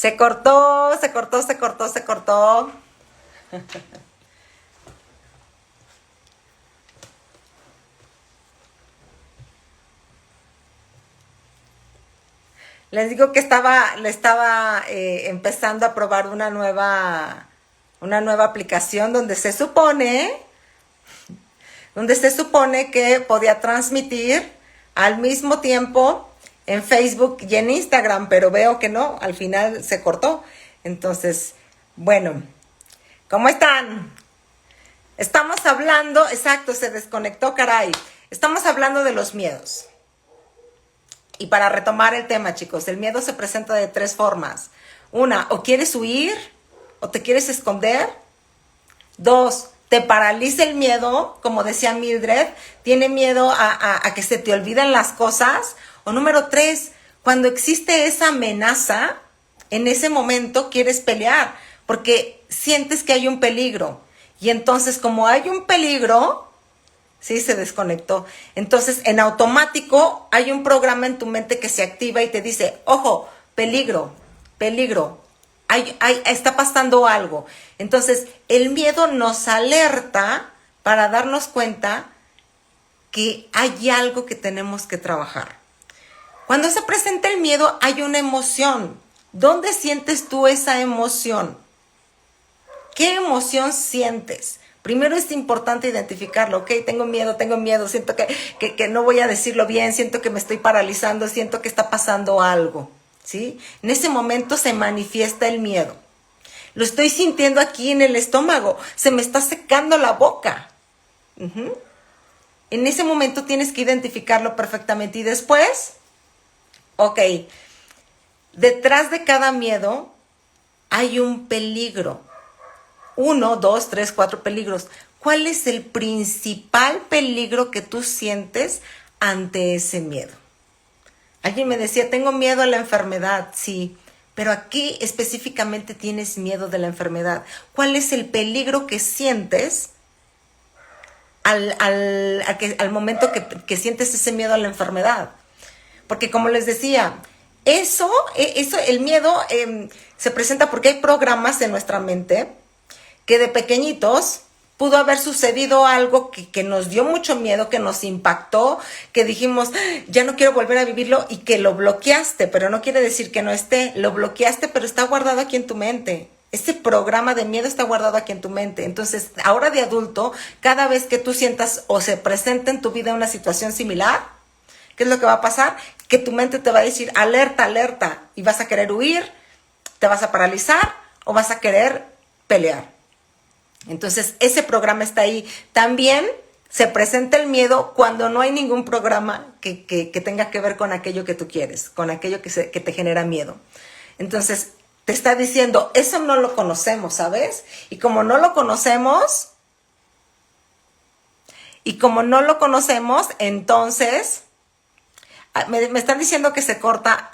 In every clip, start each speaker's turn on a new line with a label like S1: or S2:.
S1: Se cortó, se cortó, se cortó, se cortó. Les digo que le estaba empezando a probar una nueva aplicación donde se supone que podía transmitir al mismo tiempo en Facebook y en Instagram, pero veo que no, al final se cortó. Entonces, bueno, ¿cómo están? Estamos hablando, exacto, se desconectó, caray. Estamos hablando de los miedos. Y para retomar el tema, chicos, el miedo se presenta de tres formas. Una, o quieres huir, o te quieres esconder. Dos, te paraliza el miedo, como decía Mildred, tiene miedo a que se te olviden las cosas. O número tres, cuando existe esa amenaza, en ese momento quieres pelear, porque sientes que hay un peligro. Y entonces, como hay un peligro, sí, se desconectó. Entonces, en automático, hay un programa en tu mente que se activa y te dice, ojo, peligro, peligro. Está pasando algo. Entonces, el miedo nos alerta para darnos cuenta que hay algo que tenemos que trabajar. Cuando se presenta el miedo, hay una emoción. ¿Dónde sientes tú esa emoción? ¿Qué emoción sientes? Primero es importante identificarlo, ¿ok? Tengo miedo, siento que no voy a decirlo bien, siento que me estoy paralizando, siento que está pasando algo. ¿Sí? En ese momento se manifiesta el miedo. Lo estoy sintiendo aquí en el estómago. Se me está secando la boca. En ese momento tienes que identificarlo perfectamente. Y después, ok, detrás de cada miedo hay un peligro. 1, 2, 3, 4 peligros. ¿Cuál es el principal peligro que tú sientes ante ese miedo? Alguien me decía, tengo miedo a la enfermedad. Sí, pero aquí específicamente tienes miedo de la enfermedad. ¿Cuál es el peligro que sientes al momento que sientes ese miedo a la enfermedad? Porque como les decía, el miedo se presenta porque hay programas en nuestra mente que de pequeñitos pudo haber sucedido algo que nos dio mucho miedo, que nos impactó, que dijimos, ya no quiero volver a vivirlo, y que lo bloqueaste, pero no quiere decir que no esté, lo bloqueaste, pero está guardado aquí en tu mente. Ese programa de miedo está guardado aquí en tu mente. Entonces, ahora de adulto, cada vez que tú sientas o se presenta en tu vida una situación similar, ¿qué es lo que va a pasar? Que tu mente te va a decir, alerta, alerta, y vas a querer huir, te vas a paralizar o vas a querer pelear. Entonces, ese programa está ahí. También se presenta el miedo cuando no hay ningún programa que tenga que ver con aquello que tú quieres, con aquello que te genera miedo. Entonces, te está diciendo, eso no lo conocemos, ¿sabes? Y como no lo conocemos, entonces, me están diciendo que se corta.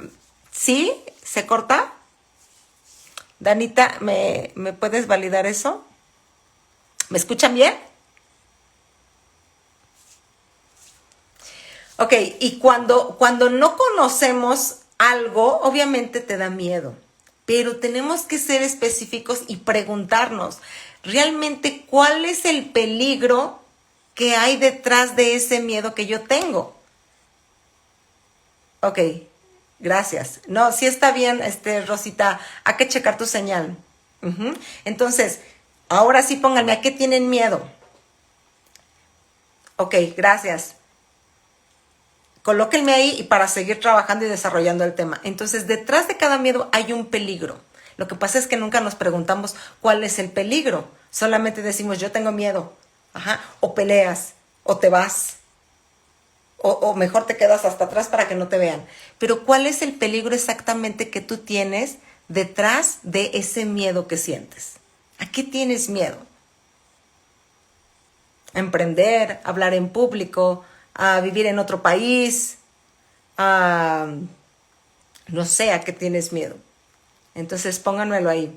S1: ¿Sí? ¿Se corta? Danita, ¿me puedes validar eso? ¿Me escuchan bien? Ok, y cuando no conocemos algo, obviamente te da miedo, pero tenemos que ser específicos y preguntarnos, ¿realmente cuál es el peligro que hay detrás de ese miedo que yo tengo? Ok, gracias. No, sí está bien, Rosita, hay que checar tu señal. Entonces, ahora sí pónganme, ¿a qué tienen miedo? Ok, gracias. Colóquenme ahí y para seguir trabajando y desarrollando el tema. Entonces, detrás de cada miedo hay un peligro. Lo que pasa es que nunca nos preguntamos cuál es el peligro. Solamente decimos, yo tengo miedo. O peleas, o te vas. O mejor te quedas hasta atrás para que no te vean. Pero ¿cuál es el peligro exactamente que tú tienes detrás de ese miedo que sientes? ¿A qué tienes miedo? A emprender, a hablar en público, a vivir en otro país, no sé a qué tienes miedo. Entonces pónganmelo ahí.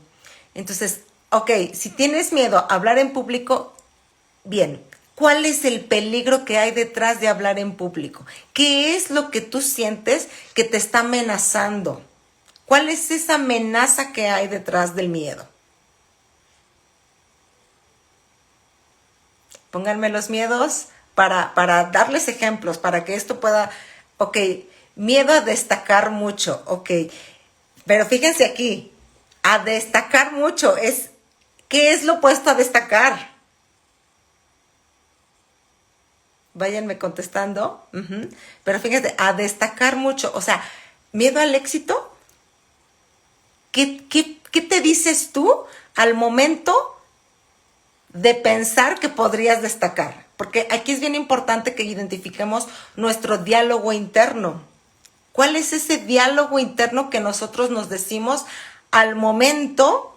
S1: Entonces, ok, si tienes miedo a hablar en público, bien. ¿Cuál es el peligro que hay detrás de hablar en público? ¿Qué es lo que tú sientes que te está amenazando? ¿Cuál es esa amenaza que hay detrás del miedo? Pónganme los miedos para darles ejemplos, para que esto pueda, ok, miedo a destacar mucho, ok, pero fíjense aquí, a destacar mucho, ¿qué es lo opuesto a destacar? Váyanme contestando, pero fíjense, a destacar mucho, o sea, miedo al éxito, ¿qué te dices tú al momento de pensar que podrías destacar? Porque aquí es bien importante que identifiquemos nuestro diálogo interno. ¿Cuál es ese diálogo interno que nosotros nos decimos al momento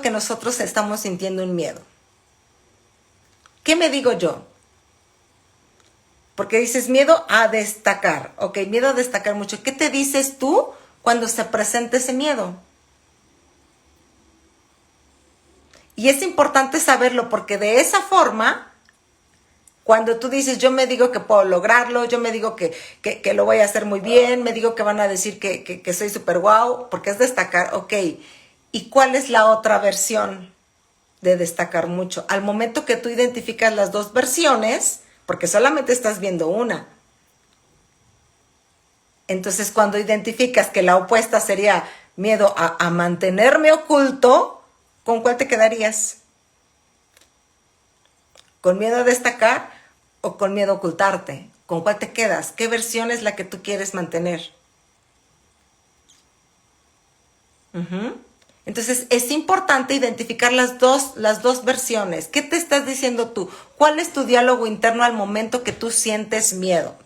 S1: que nosotros estamos sintiendo un miedo? ¿Qué me digo yo? Porque dices miedo a destacar, ok, miedo a destacar mucho. ¿Qué te dices tú cuando se presenta ese miedo? Y es importante saberlo porque de esa forma, cuando tú dices, yo me digo que puedo lograrlo, yo me digo que lo voy a hacer muy bien, me digo que van a decir que soy súper guau, porque es destacar, ok. ¿Y cuál es la otra versión de destacar mucho? Al momento que tú identificas las dos versiones, porque solamente estás viendo una. Entonces, cuando identificas que la opuesta sería miedo a mantenerme oculto, ¿con cuál te quedarías? ¿Con miedo a destacar o con miedo a ocultarte? ¿Con cuál te quedas? ¿Qué versión es la que tú quieres mantener? Entonces, es importante identificar las dos versiones. ¿Qué te estás diciendo tú? ¿Cuál es tu diálogo interno al momento que tú sientes miedo?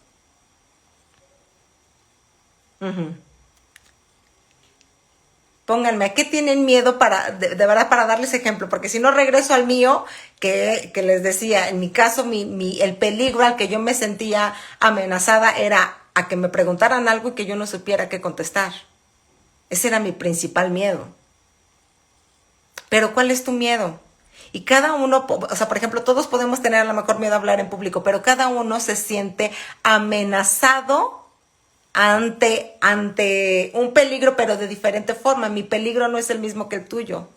S1: Pónganme, ¿a qué tienen miedo de verdad, para darles ejemplo? Porque si no regreso al mío, que les decía, en mi caso, el peligro al que yo me sentía amenazada era a que me preguntaran algo y que yo no supiera qué contestar. Ese era mi principal miedo. Pero ¿cuál es tu miedo? Y cada uno, o sea, por ejemplo, todos podemos tener a lo mejor miedo a hablar en público, pero cada uno se siente amenazado ante un peligro, pero de diferente forma. Mi peligro no es el mismo que el tuyo.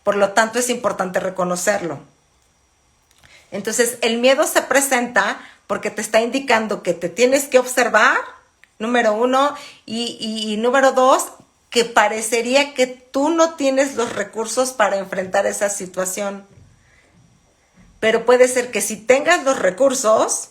S1: Por lo tanto, es importante reconocerlo. Entonces, el miedo se presenta porque te está indicando que te tienes que observar, número uno, y número dos, que parecería que tú no tienes los recursos para enfrentar esa situación. Pero puede ser que si tengas los recursos,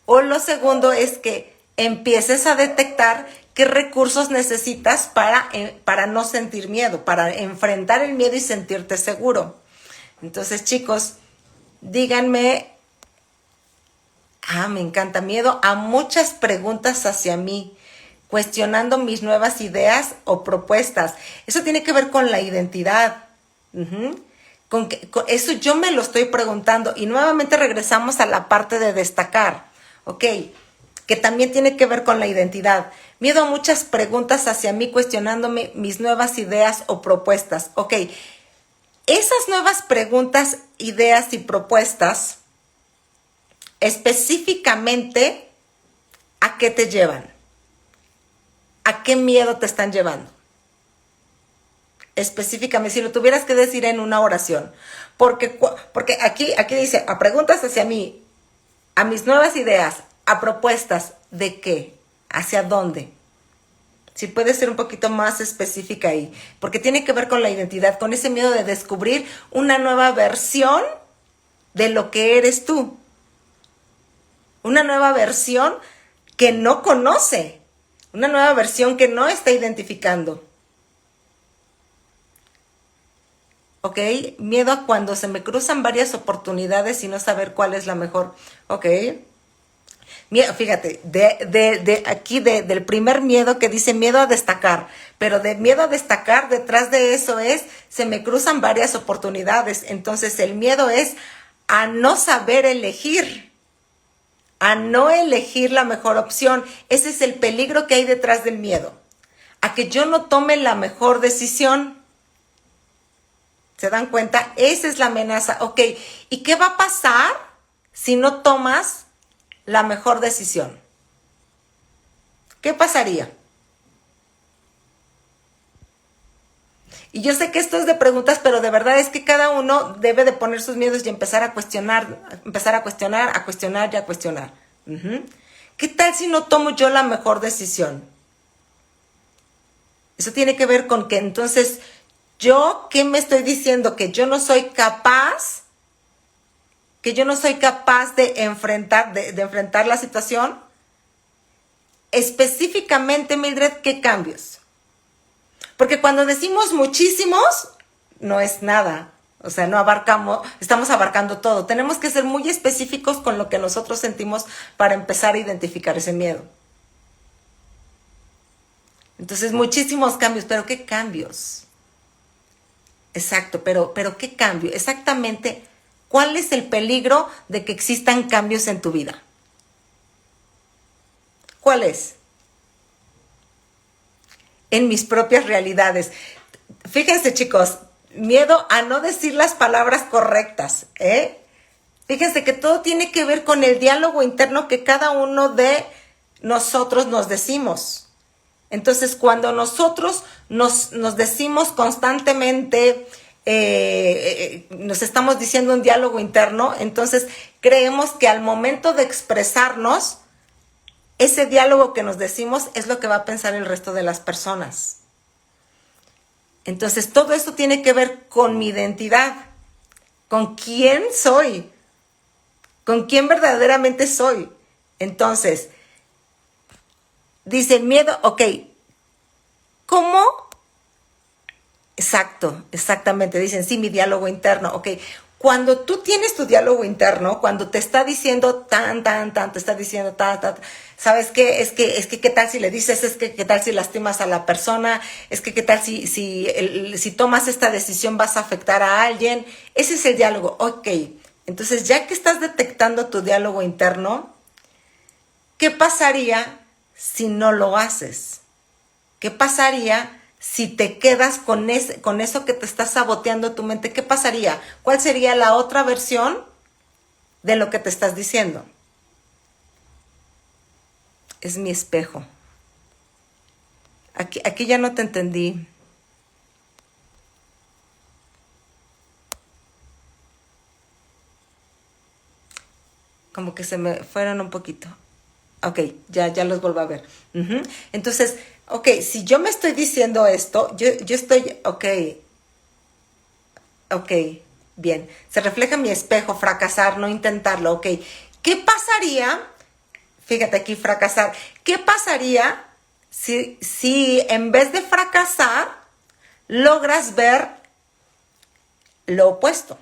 S1: o lo segundo es que empieces a detectar qué recursos necesitas para no sentir miedo, para enfrentar el miedo y sentirte seguro. Entonces, chicos, díganme, me encanta, miedo a muchas preguntas hacia mí, cuestionando mis nuevas ideas o propuestas. Eso tiene que ver con la identidad. Con eso yo me lo estoy preguntando. Y nuevamente regresamos a la parte de destacar. Ok, que también tiene que ver con la identidad. Miedo a muchas preguntas hacia mí, cuestionándome mis nuevas ideas o propuestas. Ok, esas nuevas preguntas, ideas y propuestas, específicamente, ¿a qué te llevan? ¿A qué miedo te están llevando? Específicamente, si lo tuvieras que decir en una oración. Porque aquí dice, a preguntas hacia mí, a mis nuevas ideas, a propuestas, ¿de qué? ¿Hacia dónde? Si puedes ser un poquito más específica ahí, porque tiene que ver con la identidad, con ese miedo de descubrir una nueva versión de lo que eres tú. Una nueva versión que no conoce, una nueva versión que no está identificando. ¿Ok? Miedo a cuando se me cruzan varias oportunidades y no saber cuál es la mejor. ¿Ok? Fíjate, del primer miedo que dice miedo a destacar, pero de miedo a destacar, detrás de eso se me cruzan varias oportunidades. Entonces el miedo es a no saber elegir, a no elegir la mejor opción. Ese es el peligro que hay detrás del miedo, a que yo no tome la mejor decisión. ¿Se dan cuenta? Esa es la amenaza. Ok, ¿y qué va a pasar si no tomas la mejor decisión? ¿Qué pasaría? Y yo sé que esto es de preguntas, pero de verdad es que cada uno debe de poner sus miedos y empezar a cuestionar, a cuestionar y a cuestionar. ¿Qué tal si no tomo yo la mejor decisión? Eso tiene que ver con que entonces yo, ¿qué me estoy diciendo? Que yo no soy capaz, de enfrentar la situación. Específicamente, Mildred, ¿qué cambios? Porque cuando decimos muchísimos, no es nada. O sea, no abarcamos, estamos abarcando todo. Tenemos que ser muy específicos con lo que nosotros sentimos para empezar a identificar ese miedo. Entonces, muchísimos cambios, pero ¿qué cambios? Exacto, pero ¿qué cambio? Exactamente, ¿cuál es el peligro de que existan cambios en tu vida? ¿Cuál es? En mis propias realidades. Fíjense, chicos, miedo a no decir las palabras correctas, ¿eh? Fíjense que todo tiene que ver con el diálogo interno que cada uno de nosotros nos decimos. Entonces, cuando nosotros nos decimos constantemente, nos estamos diciendo un diálogo interno, entonces creemos que al momento de expresarnos, ese diálogo que nos decimos es lo que va a pensar el resto de las personas. Entonces, todo esto tiene que ver con mi identidad, con quién soy, con quién verdaderamente soy. Entonces, dice miedo, ok, ¿cómo? Exactamente, dicen, sí, mi diálogo interno, ok. Cuando tú tienes tu diálogo interno, cuando te está diciendo te está diciendo ¿sabes qué? Es que, ¿qué tal si le dices? Es que, ¿qué tal si lastimas a la persona? Es que, ¿qué tal si tomas esta decisión vas a afectar a alguien? Ese es el diálogo, ok. Entonces, ya que estás detectando tu diálogo interno, ¿qué pasaría si no lo haces? ¿Qué pasaría si te quedas con eso que te está saboteando tu mente? ¿Qué pasaría? ¿Cuál sería la otra versión de lo que te estás diciendo? Es mi espejo. Aquí ya no te entendí. Como que se me fueron un poquito. Ok, ya los vuelvo a ver. Entonces, ok, si yo me estoy diciendo esto, yo estoy, ok, bien. Se refleja en mi espejo, fracasar, no intentarlo, ok. ¿Qué pasaría? Fíjate aquí, fracasar. ¿Qué pasaría si en vez de fracasar, logras ver lo opuesto?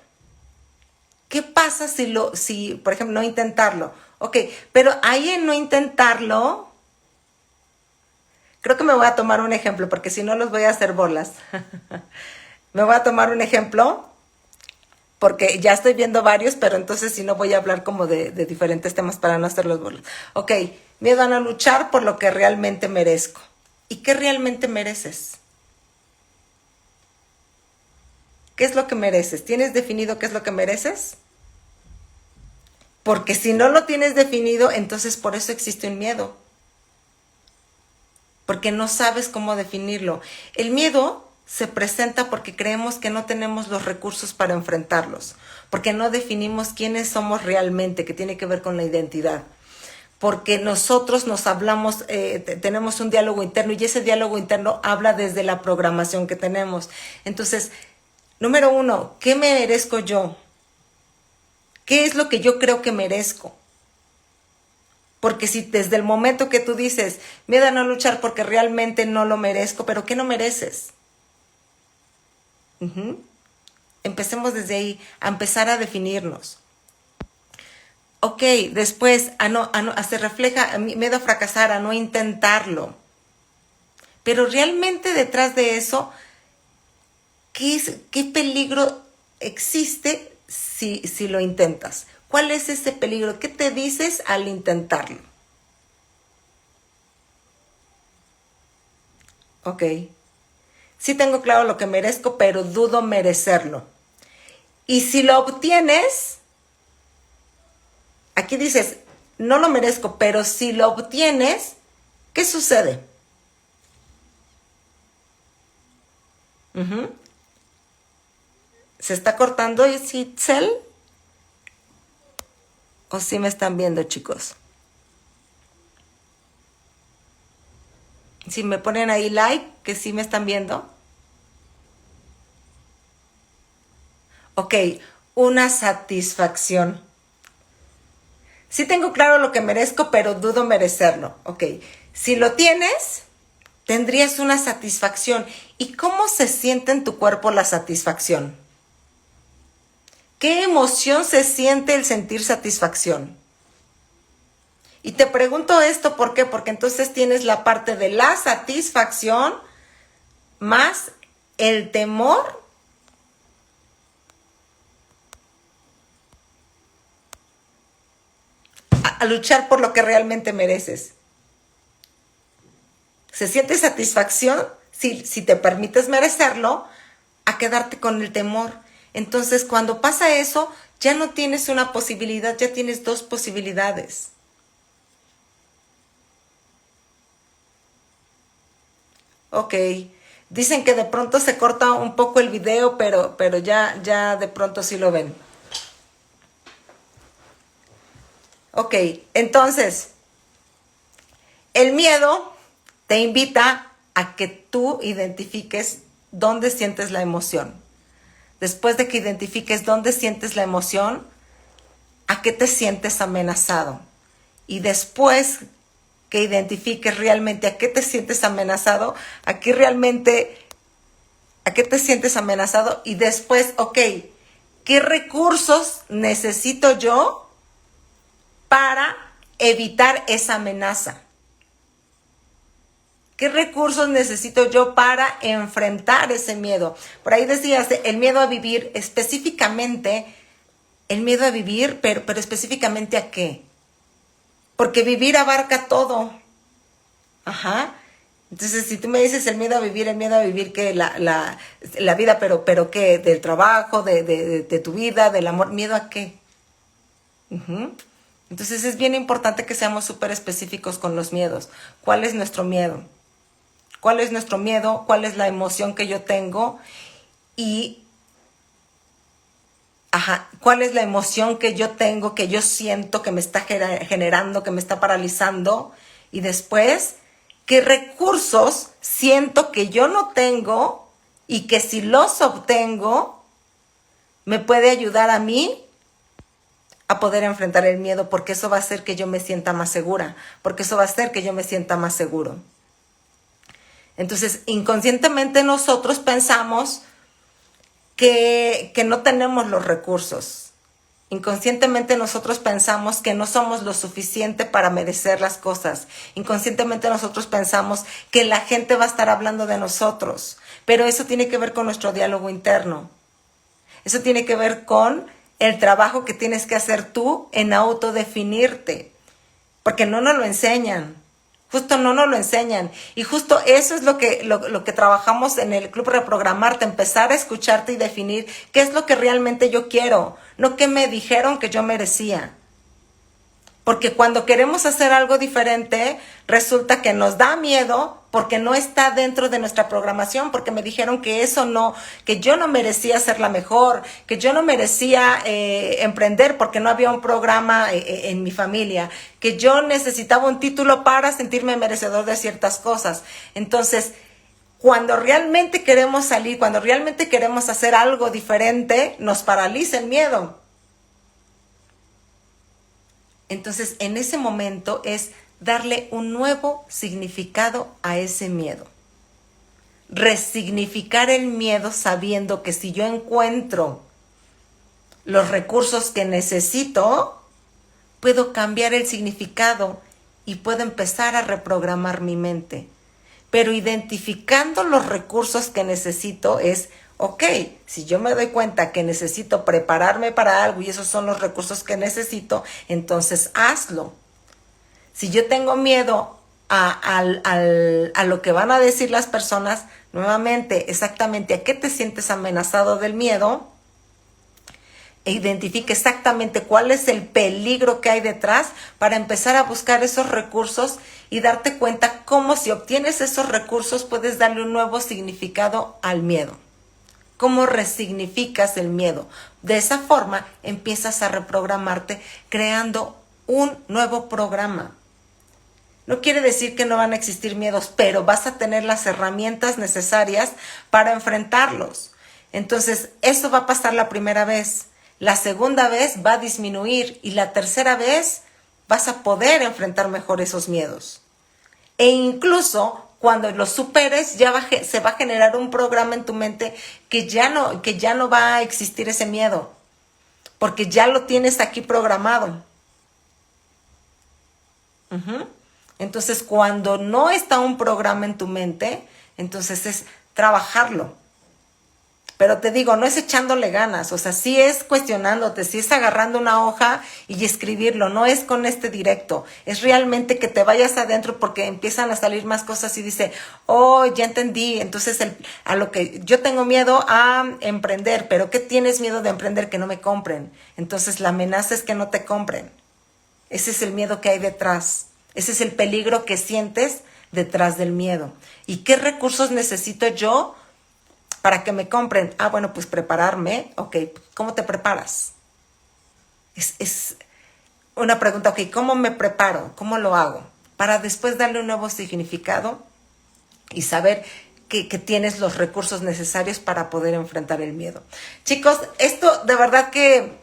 S1: ¿Qué pasa si, por ejemplo, no intentarlo? Ok, pero ahí en no intentarlo, creo que me voy a tomar un ejemplo, porque si no los voy a hacer bolas. Me voy a tomar un ejemplo, porque ya estoy viendo varios, pero entonces si no voy a hablar como de diferentes temas para no hacerlos bolas. Ok, miedo a no luchar por lo que realmente merezco. ¿Y qué realmente mereces? ¿Qué es lo que mereces? ¿Tienes definido qué es lo que mereces? Porque si no lo tienes definido, entonces por eso existe un miedo. Porque no sabes cómo definirlo. El miedo se presenta porque creemos que no tenemos los recursos para enfrentarlos. Porque no definimos quiénes somos realmente, que tiene que ver con la identidad. Porque nosotros nos hablamos, tenemos un diálogo interno y ese diálogo interno habla desde la programación que tenemos. Entonces, número uno, ¿qué merezco yo? ¿Qué es lo que yo creo que merezco? Porque si desde el momento que tú dices, miedo a no luchar porque realmente no lo merezco, pero ¿qué no mereces? Empecemos desde ahí, a empezar a definirnos. Ok, después, se refleja miedo a fracasar, a no intentarlo. Pero realmente detrás de eso, ¿qué peligro existe si lo intentas? ¿Cuál es ese peligro? ¿Qué te dices al intentarlo? Ok. Sí tengo claro lo que merezco, pero dudo merecerlo. Y si lo obtienes, aquí dices, no lo merezco, pero si lo obtienes, ¿Qué sucede? ¿Se está cortando Itzel? ¿O sí me están viendo, chicos? Si me ponen ahí like, que sí me están viendo. Ok, una satisfacción. Sí tengo claro lo que merezco, pero dudo merecerlo. Ok, si lo tienes, tendrías una satisfacción. ¿Y cómo se siente en tu cuerpo la satisfacción? ¿Qué emoción se siente el sentir satisfacción? Y te pregunto esto, ¿por qué? Porque entonces tienes la parte de la satisfacción más el temor a luchar por lo que realmente mereces. Se siente satisfacción si te permites merecerlo, a quedarte con el temor. Entonces, cuando pasa eso, ya no tienes una posibilidad, ya tienes dos posibilidades. Ok. Dicen que de pronto se corta un poco el video, pero ya de pronto sí lo ven. Ok, entonces, el miedo te invita a que tú identifiques dónde sientes la emoción. Después de que identifiques dónde sientes la emoción, a qué te sientes amenazado. Y después que identifiques realmente a qué te sientes amenazado, a qué te sientes amenazado, y después, ok, ¿qué recursos necesito yo para evitar esa amenaza? ¿Qué recursos necesito yo para enfrentar ese miedo? Por ahí decías, el miedo a vivir, específicamente, el miedo a vivir, pero específicamente ¿a qué? Porque vivir abarca todo. Ajá. Entonces, si tú me dices el miedo a vivir que la vida, pero ¿qué? Del trabajo, de tu vida, del amor, ¿miedo a qué? Entonces es bien importante que seamos súper específicos con los miedos. ¿Cuál es nuestro miedo? ¿Cuál es nuestro miedo? ¿Cuál es la emoción que yo tengo? Y, ¿cuál es la emoción que yo tengo, que yo siento, que me está generando, que me está paralizando? Y después, ¿qué recursos siento que yo no tengo y que si los obtengo, me puede ayudar a mí a poder enfrentar el miedo? Porque eso va a hacer que yo me sienta más segura, porque eso va a hacer que yo me sienta más seguro. Entonces, inconscientemente nosotros pensamos que no tenemos los recursos. Inconscientemente nosotros pensamos que no somos lo suficiente para merecer las cosas. Inconscientemente nosotros pensamos que la gente va a estar hablando de nosotros. Pero eso tiene que ver con nuestro diálogo interno. Eso tiene que ver con el trabajo que tienes que hacer tú en autodefinirte. Porque no nos lo enseñan. Justo no nos lo enseñan. Y justo eso es lo que trabajamos en el Club Reprogramarte, empezar a escucharte y definir qué es lo que realmente yo quiero, no qué me dijeron que yo merecía. Porque cuando queremos hacer algo diferente, resulta que nos da miedo porque no está dentro de nuestra programación, porque me dijeron que eso no, que yo no merecía ser la mejor, que yo no merecía emprender porque no había un programa en mi familia, que yo necesitaba un título para sentirme merecedor de ciertas cosas. Entonces, cuando realmente queremos salir, cuando realmente queremos hacer algo diferente, nos paraliza el miedo. Entonces, en ese momento es darle un nuevo significado a ese miedo. Resignificar el miedo sabiendo que si yo encuentro los recursos que necesito, puedo cambiar el significado y puedo empezar a reprogramar mi mente. Pero identificando los recursos que necesito es, ok, si yo me doy cuenta que necesito prepararme para algo y esos son los recursos que necesito, entonces hazlo. Si yo tengo miedo a lo que van a decir las personas, nuevamente, exactamente a qué te sientes amenazado del miedo, e identifique exactamente cuál es el peligro que hay detrás para empezar a buscar esos recursos y darte cuenta cómo si obtienes esos recursos puedes darle un nuevo significado al miedo. ¿Cómo resignificas el miedo? De esa forma empiezas a reprogramarte creando un nuevo programa. No quiere decir que no van a existir miedos, pero vas a tener las herramientas necesarias para enfrentarlos. Entonces, eso va a pasar la primera vez. La segunda vez va a disminuir y la tercera vez vas a poder enfrentar mejor esos miedos. E incluso cuando los superes se va a generar un programa en tu mente que ya no va a existir ese miedo, porque ya lo tienes aquí programado. Entonces, cuando no está un programa en tu mente, entonces es trabajarlo. Pero te digo, no es echándole ganas, o sea, sí es cuestionándote, sí es agarrando una hoja y escribirlo, no es con este directo, es realmente que te vayas adentro porque empiezan a salir más cosas y dice, oh, ya entendí, entonces a lo que yo tengo miedo a emprender, pero ¿qué tienes miedo de emprender? Que no me compren. Entonces la amenaza es que no te compren. Ese es el miedo que hay detrás, ese es el peligro que sientes detrás del miedo. ¿Y qué recursos necesito yo para que me compren? Ah, bueno, pues prepararme. Ok, ¿cómo te preparas? Es una pregunta, ok, ¿cómo me preparo? ¿Cómo lo hago? Para después darle un nuevo significado y saber que tienes los recursos necesarios para poder enfrentar el miedo. Chicos, esto de verdad que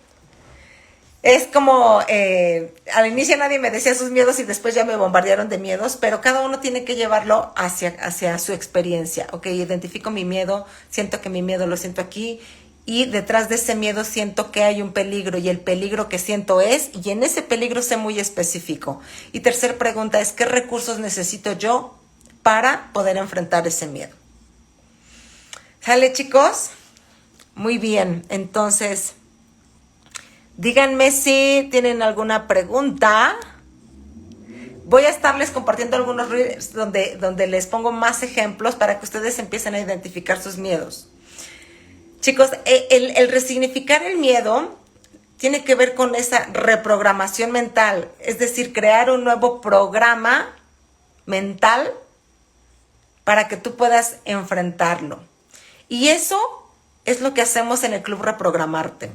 S1: es como, al inicio nadie me decía sus miedos y después ya me bombardearon de miedos, pero cada uno tiene que llevarlo hacia su experiencia. Ok, identifico mi miedo, siento que mi miedo lo siento aquí y detrás de ese miedo siento que hay un peligro y el peligro que siento y en ese peligro sé muy específico. Y tercer pregunta es, ¿qué recursos necesito yo para poder enfrentar ese miedo? ¿Sale, chicos? Muy bien, entonces díganme si tienen alguna pregunta. Voy a estarles compartiendo algunos reels donde les pongo más ejemplos para que ustedes empiecen a identificar sus miedos. Chicos, el resignificar el miedo tiene que ver con esa reprogramación mental, es decir, crear un nuevo programa mental para que tú puedas enfrentarlo. Y eso es lo que hacemos en el Club Reprogramarte.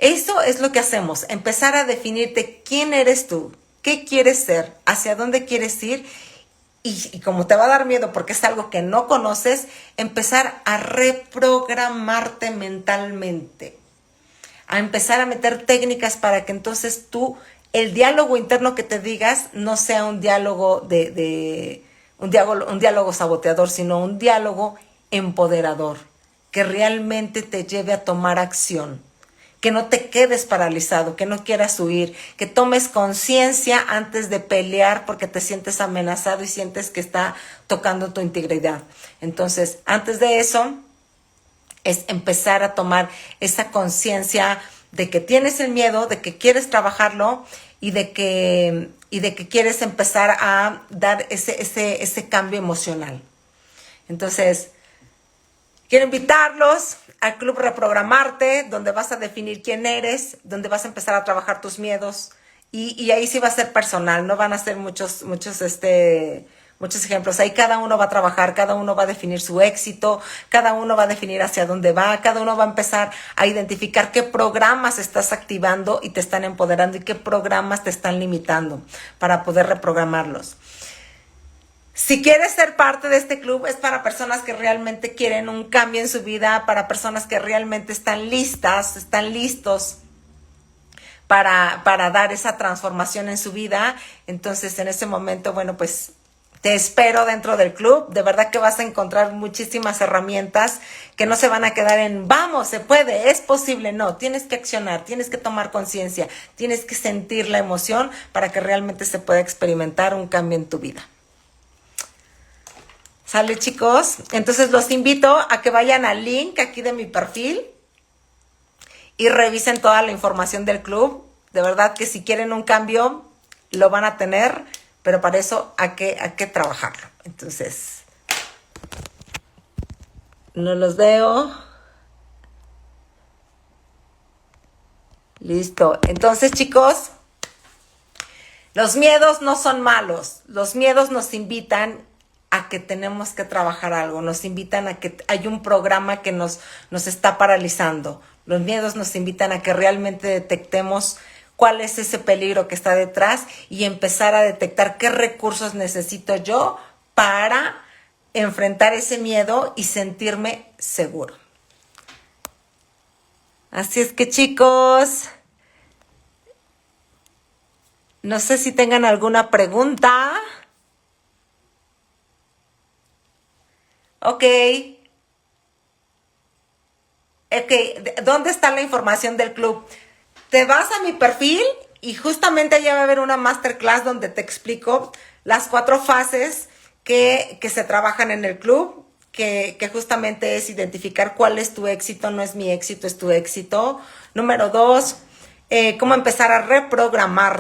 S1: Eso es lo que hacemos, empezar a definirte quién eres tú, qué quieres ser, hacia dónde quieres ir y como te va a dar miedo porque es algo que no conoces, empezar a reprogramarte mentalmente, a empezar a meter técnicas para que entonces tú, el diálogo interno que te digas no sea un diálogo un diálogo saboteador, sino un diálogo empoderador, que realmente te lleve a tomar acción. Que no te quedes paralizado, que no quieras huir, que tomes conciencia antes de pelear porque te sientes amenazado y sientes que está tocando tu integridad. Entonces, antes de eso, es empezar a tomar esa conciencia de que tienes el miedo, de que quieres trabajarlo y de que quieres empezar a dar ese cambio emocional. Entonces, quiero invitarlos al Club Reprogramarte, donde vas a definir quién eres, donde vas a empezar a trabajar tus miedos y ahí sí va a ser personal, no van a ser muchos ejemplos. Ahí cada uno va a trabajar, cada uno va a definir su éxito, cada uno va a definir hacia dónde va, cada uno va a empezar a identificar qué programas estás activando y te están empoderando y qué programas te están limitando para poder reprogramarlos. Si quieres ser parte de este club, es para personas que realmente quieren un cambio en su vida, para personas que realmente están listos para dar esa transformación en su vida. Entonces, en ese momento, bueno, pues te espero dentro del club. De verdad que vas a encontrar muchísimas herramientas que no se van a quedar en, vamos, se puede, es posible. No, tienes que accionar, tienes que tomar conciencia, tienes que sentir la emoción para que realmente se pueda experimentar un cambio en tu vida. ¿Sale, chicos? Entonces los invito a que vayan al link aquí de mi perfil y revisen toda la información del club. De verdad que si quieren un cambio, lo van a tener, pero para eso hay que trabajarlo. Entonces, no los veo. Listo. Entonces, chicos, Los miedos no son malos, los miedos nos invitan a que tenemos que trabajar algo, nos invitan a que hay un programa que nos está paralizando. Los miedos nos invitan a que realmente detectemos cuál es ese peligro que está detrás y empezar a detectar qué recursos necesito yo para enfrentar ese miedo y sentirme seguro. Así es que, chicos, no sé si tengan alguna pregunta. Ok. Ok, ¿dónde está la información del club? Te vas a mi perfil y justamente allá va a haber una masterclass donde te explico las 4 fases que se trabajan en el club, que justamente es identificar cuál es tu éxito, no es mi éxito, es tu éxito. Número 2, cómo empezar a reprogramar